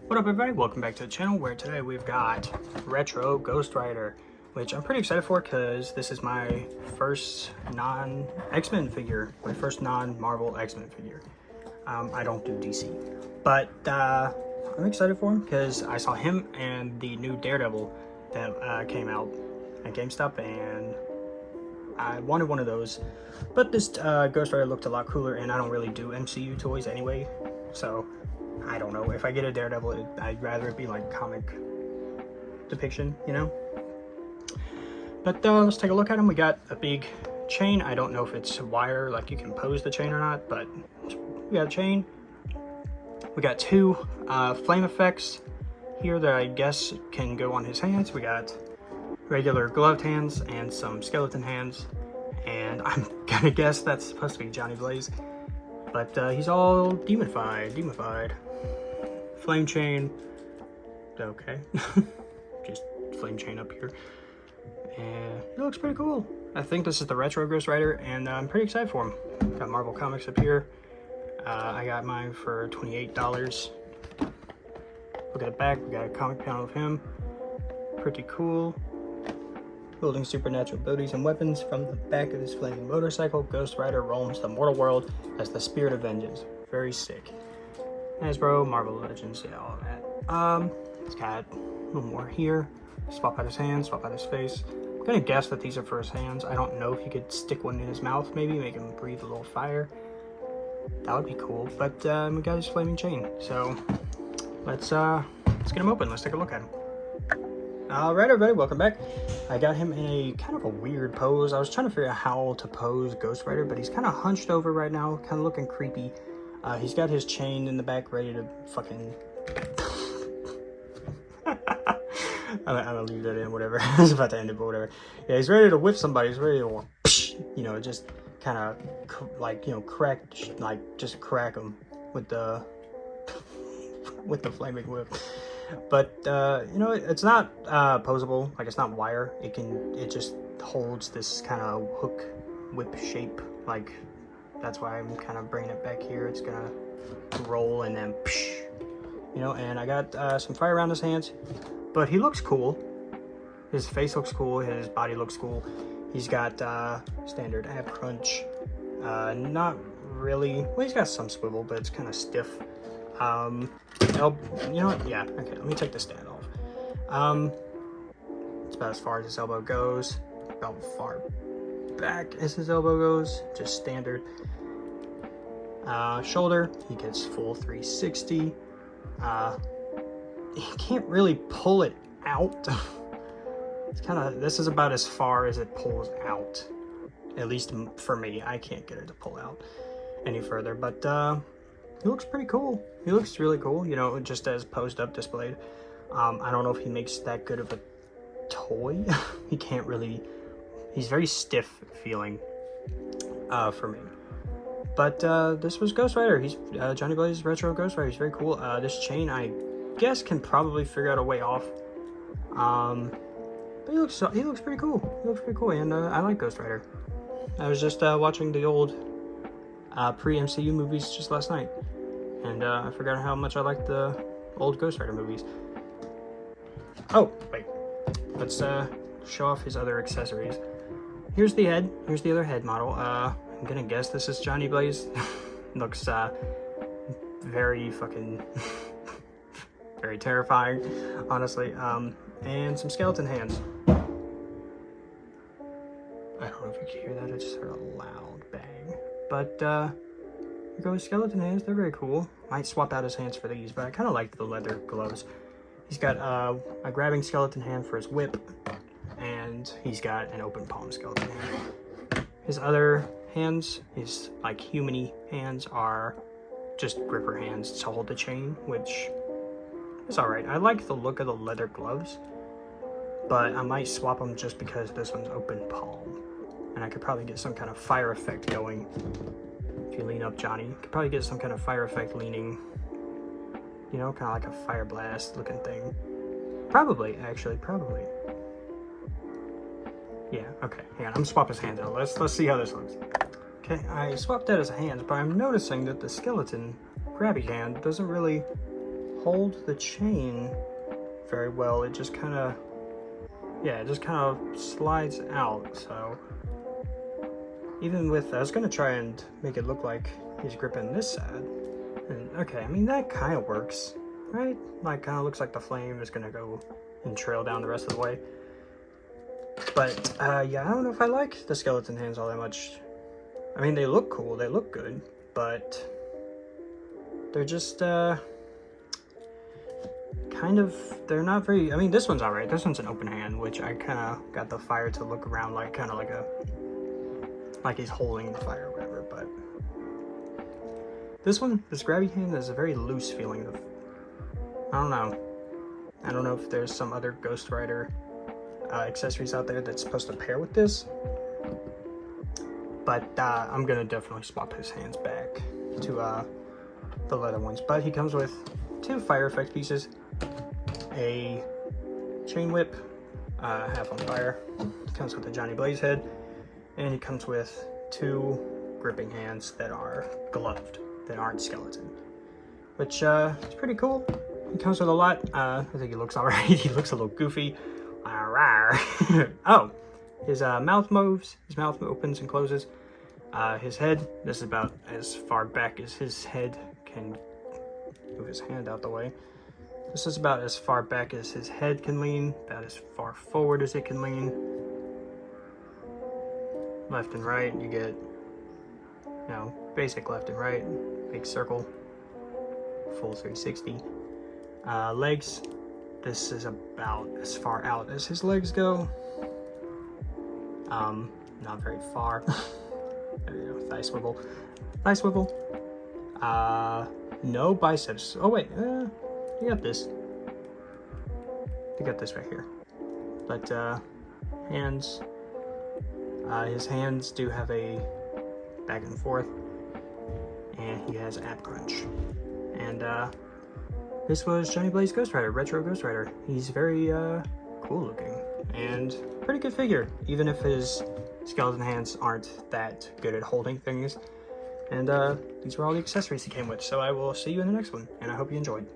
What up everybody, welcome back to the channel where today we've got Retro Ghost Rider, which I'm pretty excited for because this is my first non-X-Men figure, my first non-Marvel X-Men figure. I don't do DC, but I'm excited for him because I saw him and the new Daredevil that came out at GameStop and I wanted one of those, but this Ghost Rider looked a lot cooler and I don't really do MCU toys anyway, so I don't know. If I get a Daredevil, I'd rather it be like comic depiction, you know? But let's take a look at him. We got a big chain. I don't know if it's wire, like you can pose the chain or not, but we got a chain. We got two flame effects here that I guess can go on his hands. We got regular gloved hands and some skeleton hands. And I'm gonna guess that's supposed to be Johnny Blaze. But he's all demonified. Flame chain, okay. Just flame chain up here. And he looks pretty cool. I think this is the Retro Ghost Rider, and I'm pretty excited for him. Got Marvel Comics up here. I got mine for $28. Look at the back, we got a comic panel of him. Pretty cool. Wielding supernatural abilities and weapons from the back of his flaming motorcycle, Ghost Rider roams the mortal world as the spirit of vengeance. Very sick. Hasbro, Marvel Legends, yeah, all of that. It's got a little more here. Swap out his hands, swap out his face. I'm gonna guess that these are for his hands. I don't know if you could stick one in his mouth, maybe make him breathe a little fire. That would be cool. But we got his flaming chain. So let's get him open. Let's take a look at him. Alright everybody, welcome back. I got him in a kind of a weird pose. I was trying to figure out how to pose Ghost Rider, but he's kind of hunched over right now, kind of looking creepy. He's got his chain in the back ready to fucking... I'm gonna leave that in, whatever. I was about to end it, but whatever. Yeah, he's ready to whip somebody. He's ready to, you know, just kind of like, you know, crack, like just crack him with the flaming whip. But you know, it's not posable, like it's not wire. It just holds this kind of hook whip shape. Like that's why I'm kind of bringing it back here. It's gonna roll and then you know. And I got some fire around his hands, but he looks cool. His face looks cool, his body looks cool. He's got standard ab crunch, not really, well, he's got some swivel, but it's kind of stiff. You know what? Yeah, okay, let me take the stand off. It's about as far as his elbow goes, about far back as his elbow goes, just standard. Shoulder, he gets full 360. He can't really pull it out. It's kind of, this is about as far as it pulls out, at least for me. I can't get it to pull out any further, but he looks pretty cool. He looks really cool, you know, just as posed up displayed. I don't know if he makes that good of a toy. He can't really, he's very stiff feeling for me. But this was Ghost Rider. He's Johnny Blaze Retro Ghost Rider. He's very cool. This chain, I guess, can probably figure out a way off. But he looks pretty cool. He looks pretty cool, and I like Ghost Rider. I was just watching the old pre-MCU movies just last night, and I forgot how much I liked the old Ghost Rider movies. Oh, wait. Let's show off his other accessories. Here's the head. Here's the other head model. I'm gonna guess this is Johnny Blaze. Looks very fucking very terrifying, honestly. And some skeleton hands. I don't know if you can hear that. I just heard a loud bang. But here go his skeleton hands. They're very cool. Might swap out his hands for these, but I kind of like the leather gloves. He's got a grabbing skeleton hand for his whip, and he's got an open palm skeleton hand. His other hands, his like human-y hands, are just gripper hands to hold the chain, which is alright. I like the look of the leather gloves, but I might swap them just because this one's open palm. And I could probably get some kind of fire effect going. If you lean up Johnny, you could probably get some kind of fire effect leaning, you know, kind of like a fire blast looking thing. Probably, actually, probably. Yeah, okay, hang on, I'm gonna swap his hands out. Let's see how this looks. Okay, I swapped out his hands, but I'm noticing that the skeleton grabby hand doesn't really hold the chain very well. It just kind of, yeah, it just kind of slides out. So even with, I was gonna try and make it look like he's gripping this side. And okay, I mean, that kind of works, right? Like, kind of looks like the flame is gonna go and trail down the rest of the way. But yeah, I don't know if I like the skeleton hands all that much. I mean, they look cool, they look good, but they're just kind of, they're not very, I mean, this one's alright. This one's an open hand, which I kind of got the fire to look around like, kind of like a, like he's holding the fire or whatever. But this one, this grabby hand, is a very loose feeling of, I don't know if there's some other Ghost Rider accessories out there that's supposed to pair with this, but I'm gonna definitely swap his hands back to the leather ones. But he comes with 2 fire effect pieces, a chain whip, half on fire, comes with a Johnny Blaze head, and he comes with 2 gripping hands that are gloved, that aren't skeleton, which is pretty cool. He comes with a lot. I think he looks alright. He looks a little goofy. Oh, his mouth moves. His mouth opens and closes. His head, this is about as far back as his head can move his hand out the way. This is about as far back as his head can lean, about as far forward as it can lean. Left and right, you get, you know, basic left and right, big circle, full 360. Legs, this is about as far out as his legs go. Not very far. There you go, thigh swivel. Thigh swivel. No biceps. Oh wait, you got this. You got this right here. But hands. His hands do have a back and forth, and he has ab crunch. And this was Johnny Blaze Ghost Rider, Retro Ghost Rider. He's very cool looking and pretty good figure, even if his skeleton hands aren't that good at holding things. And these were all the accessories he came with. So I will see you in the next one, and I hope you enjoyed.